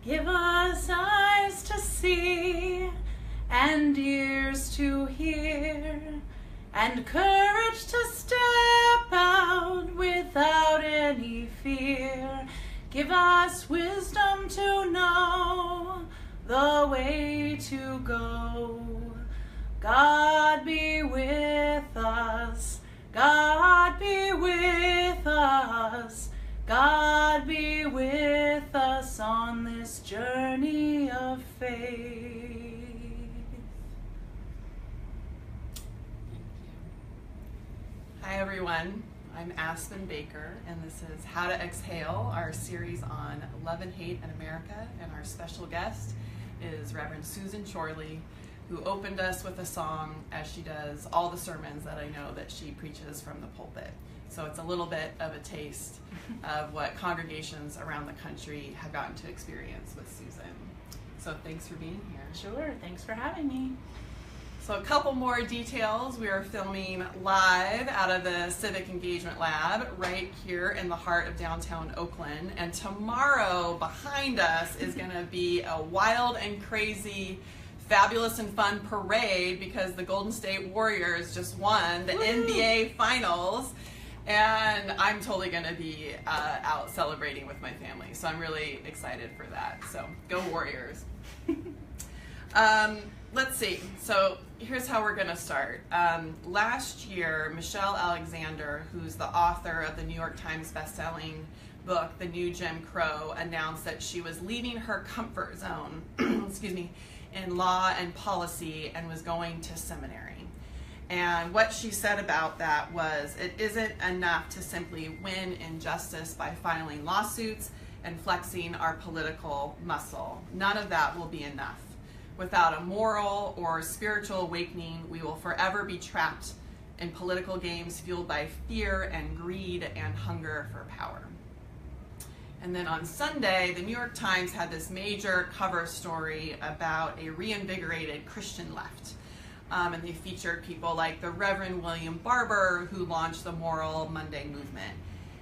Give us eyes to see and ears to hear and courage to step out without any fear. Give us wisdom to know the way to go. God be with us. God be with us. God be with us on this journey of faith. Hi everyone, I'm Aspen Baker, and this is How to Exhale, our series on love and hate in America, and our special guest is Reverend Susan Chorley, who opened us with a song, as she does all the sermons that I know that she preaches from the pulpit. So it's a little bit of a taste of what congregations around the country have gotten to experience with Susan. So thanks for being here. Sure, thanks for having me. So a couple more details. We are filming live out of the Civic Engagement Lab right here in the heart of downtown Oakland. And tomorrow behind us is going to be a wild and crazy, fabulous and fun parade because the Golden State Warriors just won the NBA Finals. And I'm totally going to be out celebrating with my family. So I'm really excited for that. So go Warriors. Let's see. So here's how we're going to start. Last year, Michelle Alexander, who's the author of the New York Times bestselling book, The New Jim Crow, announced that she was leaving her comfort zone, excuse me, in law and policy and was going to seminary. And what she said about that was, it isn't enough to simply win injustice by filing lawsuits and flexing our political muscle. None of that will be enough. Without a moral or spiritual awakening, we will forever be trapped in political games fueled by fear and greed and hunger for power. And then on Sunday, the New York Times had this major cover story about a reinvigorated Christian left. And they featured people like the Reverend William Barber, who launched the Moral Monday movement.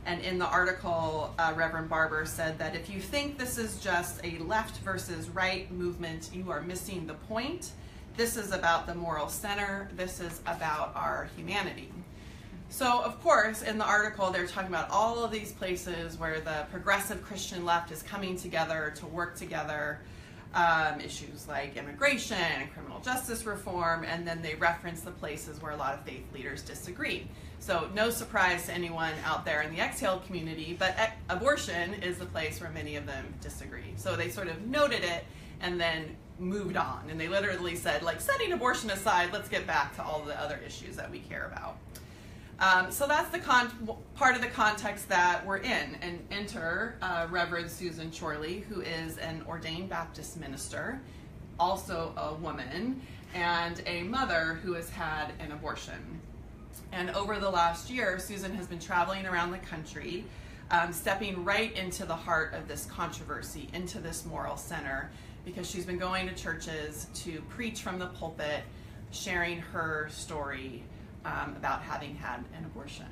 And in the article, Reverend Barber said that if you think this is just a left versus right movement, you are missing the point. This is about the moral center. This is about our humanity. So, of course, in the article, they're talking about all of these places where the progressive Christian left is coming together to work together, issues like immigration and criminal justice reform, and then they reference the places where a lot of faith leaders disagree. So no surprise to anyone out there in the Exhale community, but abortion is the place where many of them disagree. So they sort of noted it and then moved on. And they literally said, like, setting abortion aside, let's get back to all the other issues that we care about. So that's the part of the context that we're in. And enter Reverend Susan Chorley, who is an ordained Baptist minister, also a woman, and a mother who has had an abortion. And over the last year, Susan has been traveling around the country, stepping right into the heart of this controversy, into this moral center, because she's been going to churches to preach from the pulpit, sharing her story about having had an abortion.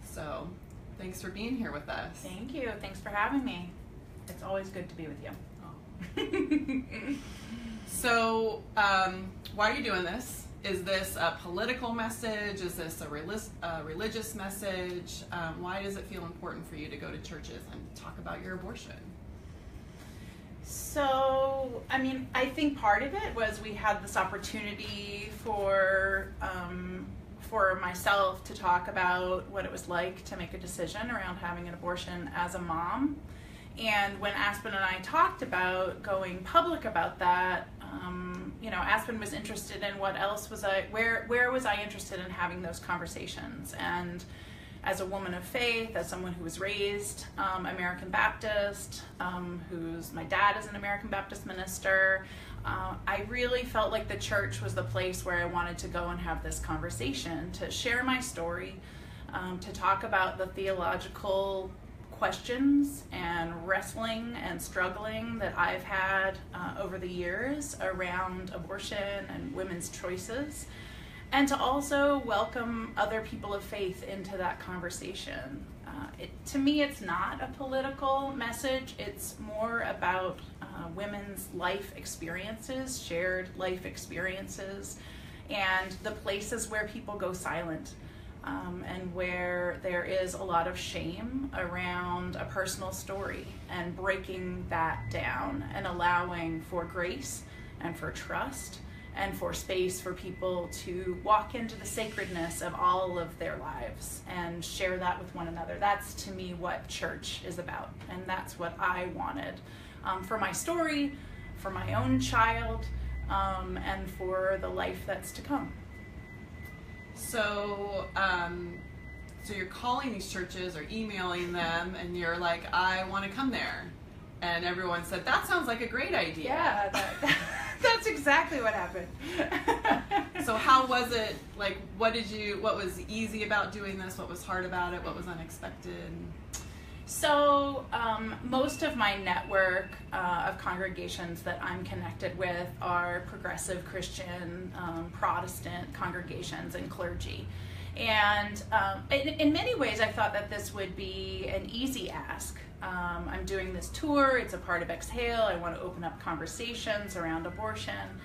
So thanks for being here with us. Thank you. Thanks for having me. It's always good to be with you. Oh. So why are you doing this? Is this a political message? Is this a religious message? Why does it feel important for you to go to churches and talk about your abortion? So, I mean, I think part of it was we had this opportunity for myself to talk about what it was like to make a decision around having an abortion as a mom. And when Aspen and I talked about going public about that, Aspen was interested in where was I interested in having those conversations. And as a woman of faith, as someone who was raised American Baptist, my dad is an American Baptist minister, I really felt like the church was the place where I wanted to go and have this conversation, to share my story, to talk about the theological questions and wrestling and struggling that I've had over the years around abortion and women's choices, and to also welcome other people of faith into that conversation. To me, it's not a political message. It's more about women's life experiences, shared life experiences, and the places where people go silent, and where there is a lot of shame around a personal story, and breaking that down and allowing for grace and for trust and for space for people to walk into the sacredness of all of their lives and share that with one another. That's, to me, what church is about, and that's what I wanted for my story, for my own child, and for the life that's to come. So, so you're calling these churches or emailing them, and you're like, I want to come there. And everyone said, that sounds like a great idea. Yeah, that's exactly what happened. So how was it? Like, what was easy about doing this? What was hard about it? What was unexpected? So most of my network of congregations that I'm connected with are progressive Christian, Protestant congregations and clergy. And in many ways, I thought that this would be an easy ask. I'm doing this tour. It's a part of Exhale. I want to open up conversations around abortion.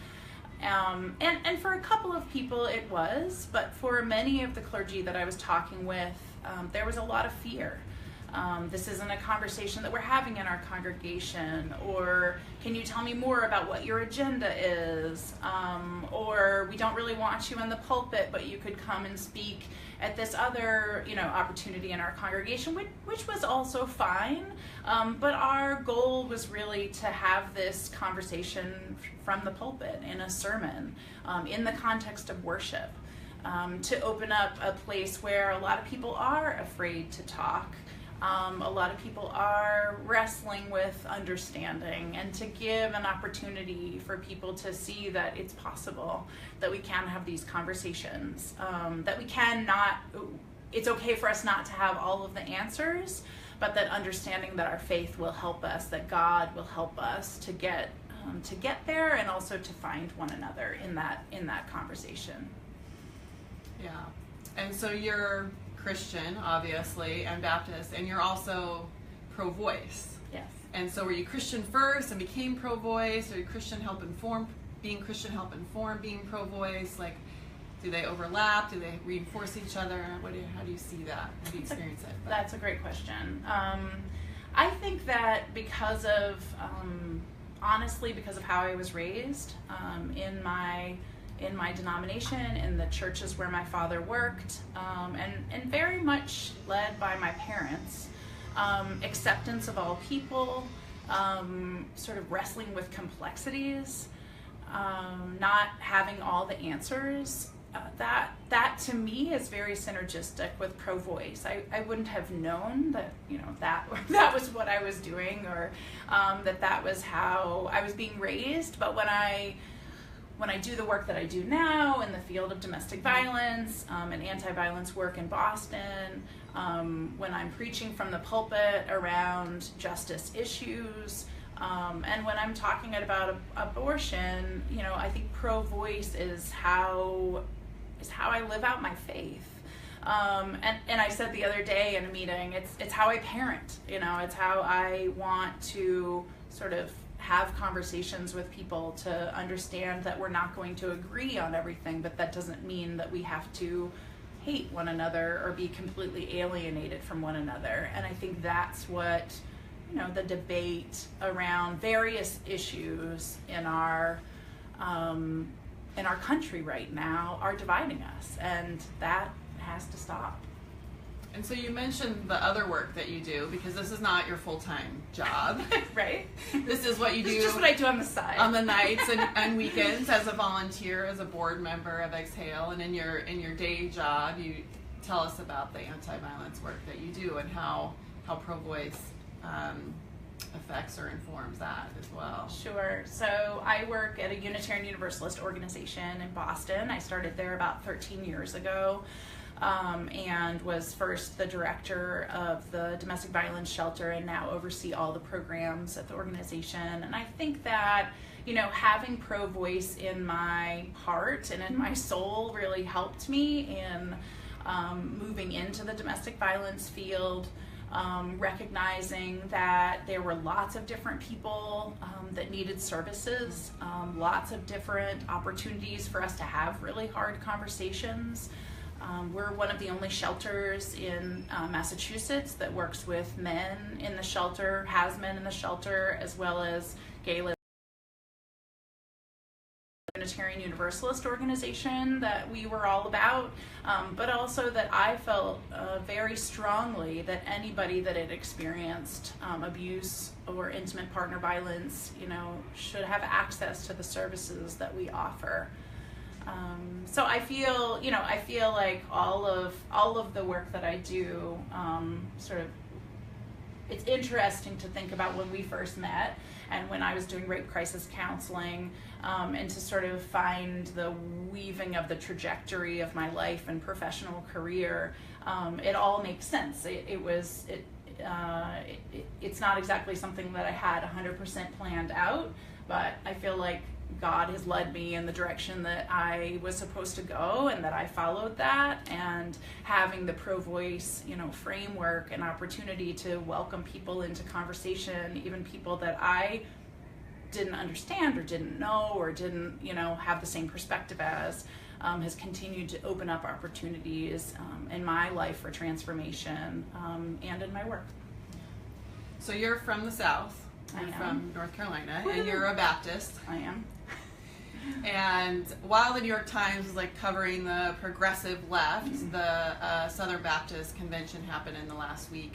And for a couple of people it was, but for many of the clergy that I was talking with, there was a lot of fear. This isn't a conversation that we're having in our congregation, or can you tell me more about what your agenda is, or we don't really want you in the pulpit, but you could come and speak at this other, opportunity in our congregation, which was also fine, but our goal was really to have this conversation from the pulpit in a sermon, in the context of worship, to open up a place where a lot of people are afraid to talk. A lot of people are wrestling with understanding, and to give an opportunity for people to see that it's possible, that we can have these conversations, that we cannot, it's okay for us not to have all of the answers, but that understanding that our faith will help us, that God will help us to get there, and also to find one another in that conversation. Yeah, and so you're Christian, obviously, and Baptist, and you're also pro-voice. Yes. And so were you Christian first and became pro-voice, or being Christian help inform being pro-voice? Like, do they overlap? Do they reinforce each other? How do you see that? How do you experience it? That's a great question. I think that honestly, because of how I was raised, in my denomination, in the churches where my father worked, and very much led by my parents, acceptance of all people, sort of wrestling with complexities, not having all the answers, that to me is very synergistic with pro-voice. I wouldn't have known that that was what I was doing, or that was how I was being raised. But when I do the work that I do now in the field of domestic violence and anti-violence work in Boston, when I'm preaching from the pulpit around justice issues, and when I'm talking about abortion, I think pro-voice is how I live out my faith. And I said the other day in a meeting, it's how I parent. It's how I want to sort of have conversations with people to understand that we're not going to agree on everything, but that doesn't mean that we have to hate one another or be completely alienated from one another. And I think that's what, the debate around various issues in our country right now are dividing us, and that has to stop. And so you mentioned the other work that you do, because this is not your full-time job. Right? This is what you do. This is just what I do on the side. On the nights and weekends as a volunteer, as a board member of Exhale, and in your day job, you tell us about the anti-violence work that you do and how pro-voice affects or informs that as well. Sure. So I work at a Unitarian Universalist organization in Boston. I started there about 13 years ago. And was first the director of the domestic violence shelter, and now oversee all the programs at the organization. And I think that, having pro-voice in my heart and in my soul really helped me in moving into the domestic violence field, recognizing that there were lots of different people that needed services, lots of different opportunities for us to have really hard conversations. We're one of the only shelters in Massachusetts that works with men in the shelter, has men in the shelter, as well as gay, lesbian, Unitarian Universalist organization that we were all about, but also that I felt very strongly that anybody that had experienced abuse or intimate partner violence, should have access to the services that we offer. So I feel like all of the work that I do, it's interesting to think about when we first met and when I was doing rape crisis counseling, and to sort of find the weaving of the trajectory of my life and professional career. It all makes sense. It's not exactly something that I had 100% planned out, but I feel like God has led me in the direction that I was supposed to go, and that I followed that, and having the Pro Voice, framework and opportunity to welcome people into conversation, even people that I didn't understand or didn't know or didn't, have the same perspective as, has continued to open up opportunities in my life for transformation, and in my work. So you're from the South. You're from North Carolina. Woo! And you're a Baptist. I am. And while the New York Times was covering the progressive left, the Southern Baptist Convention happened in the last week,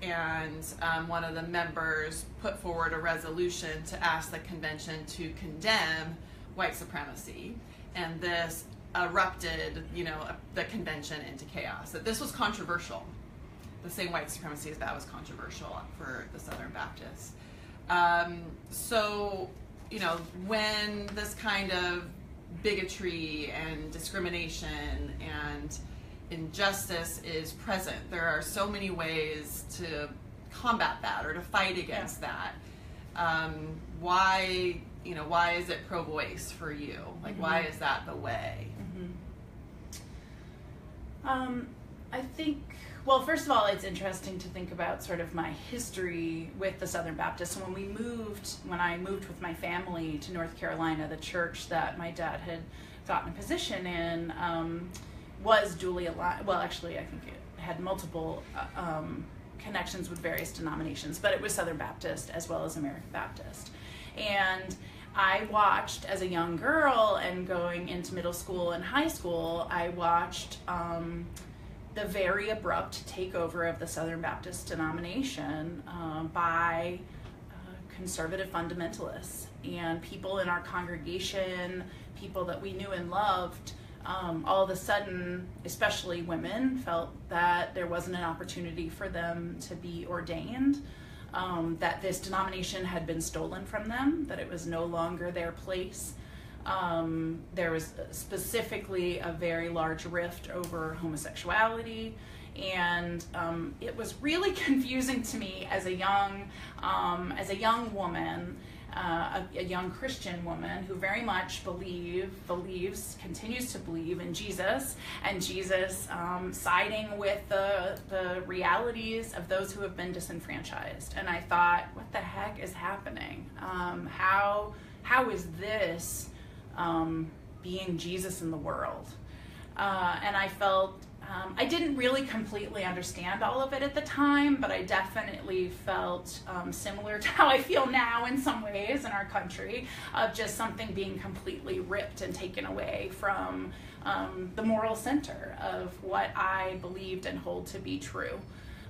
and one of the members put forward a resolution to ask the convention to condemn white supremacy, and this erupted, the convention into chaos. That this was controversial. The same white supremacy as that was controversial for the Southern Baptists. So, when this kind of bigotry and discrimination and injustice is present, there are so many ways to combat that or to fight against that. Why is it pro-voice for you? Why is that the way? I think, well, first of all, it's interesting to think about sort of my history with the Southern Baptists. So when I moved with my family to North Carolina, the church that my dad had gotten a position in was duly aligned. Well, actually, I think it had multiple connections with various denominations, but it was Southern Baptist as well as American Baptist. And I watched as a young girl and going into middle school and high school, I watched the very abrupt takeover of the Southern Baptist denomination by conservative fundamentalists, and people in our congregation, people that we knew and loved, all of a sudden, especially women, felt that there wasn't an opportunity for them to be ordained, that this denomination had been stolen from them, that it was no longer their place. There was specifically a very large rift over homosexuality, and it was really confusing to me as a young woman, a young Christian woman who very much continues to believe in Jesus, and Jesus siding with the realities of those who have been disenfranchised. And I thought, what the heck is happening? How is this being Jesus in the world? And I felt, I didn't really completely understand all of it at the time, but I definitely felt similar to how I feel now in some ways in our country, of just something being completely ripped and taken away from the moral center of what I believed and hold to be true,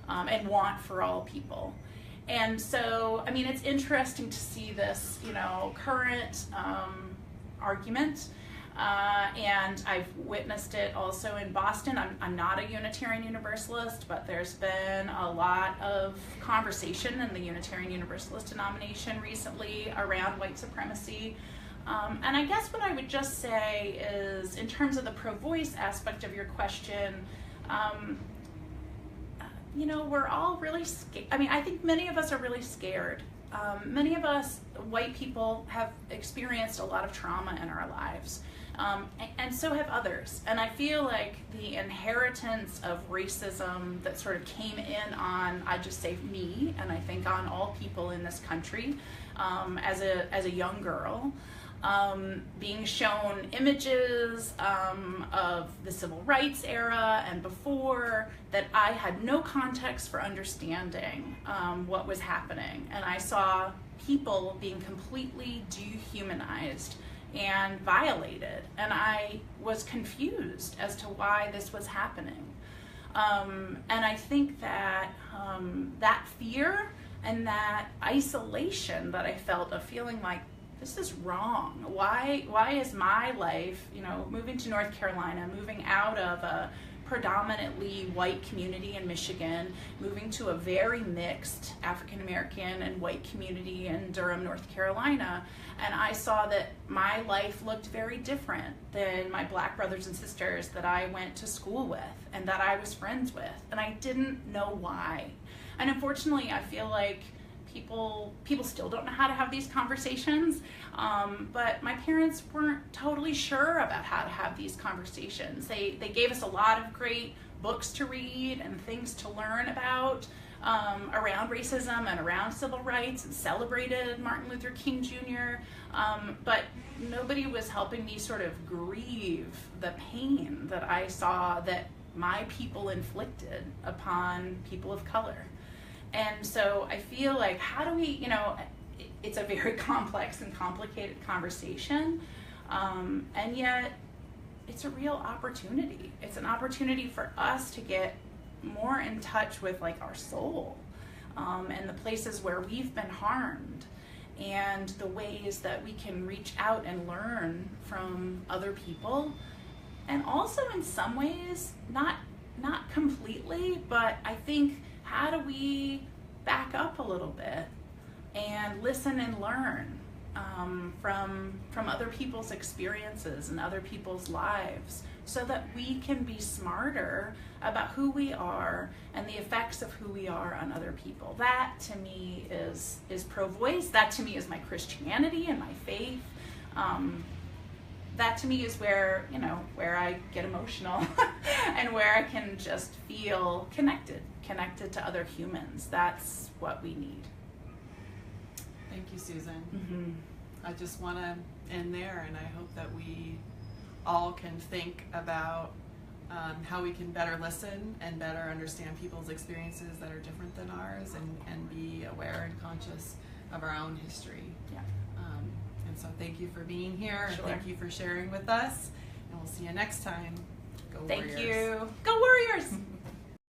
and want for all people. And so, I mean, it's interesting to see this, current argument, and I've witnessed it also in Boston. I'm not a Unitarian Universalist, but there's been a lot of conversation in the Unitarian Universalist denomination recently around white supremacy. And I guess what I would just say is, in terms of the pro-voice aspect of your question, we're all really scared. I mean, I think many of us are really scared. Many of us, white people, have experienced a lot of trauma in our lives. and so have others. And I feel like the inheritance of racism that sort of came in on, I just say me, and I think on all people in this country, as a young girl, being shown images of the civil rights era and before that I had no context for understanding what was happening. And I saw people being completely dehumanized and violated, and I was confused as to why this was happening. And I think that that fear and that isolation that I felt of feeling like this is wrong. Why is my life, moving to North Carolina, moving out of a predominantly white community in Michigan, moving to a very mixed African American and white community in Durham, North Carolina, and I saw that my life looked very different than my Black brothers and sisters that I went to school with and that I was friends with, and I didn't know why. And unfortunately, I feel like people still don't know how to have these conversations, but my parents weren't totally sure about how to have these conversations. They gave us a lot of great books to read and things to learn about around racism and around civil rights, and celebrated Martin Luther King Jr., but nobody was helping me sort of grieve the pain that I saw that my people inflicted upon people of color. And so I feel like, how do we, it's a very complex and complicated conversation, and yet it's a real opportunity. It's an opportunity for us to get more in touch with like our soul, and the places where we've been harmed, and the ways that we can reach out and learn from other people. And also in some ways, not completely, but I think, how do we back up a little bit and listen and learn from other people's experiences and other people's lives, so that we can be smarter about who we are and the effects of who we are on other people? That to me is pro-voice. That to me is my Christianity and my faith. That to me is where I get emotional and where I can just feel connected to other humans. That's what we need. Thank you, Susan. Mm-hmm. I just want to end there, and I hope that we all can think about how we can better listen and better understand people's experiences that are different than ours, and be aware and conscious of our own history. Yeah. And so thank you for being here, and Sure. thank you for sharing with us, and we'll see you next time. Go Thank Warriors. you. Go Warriors!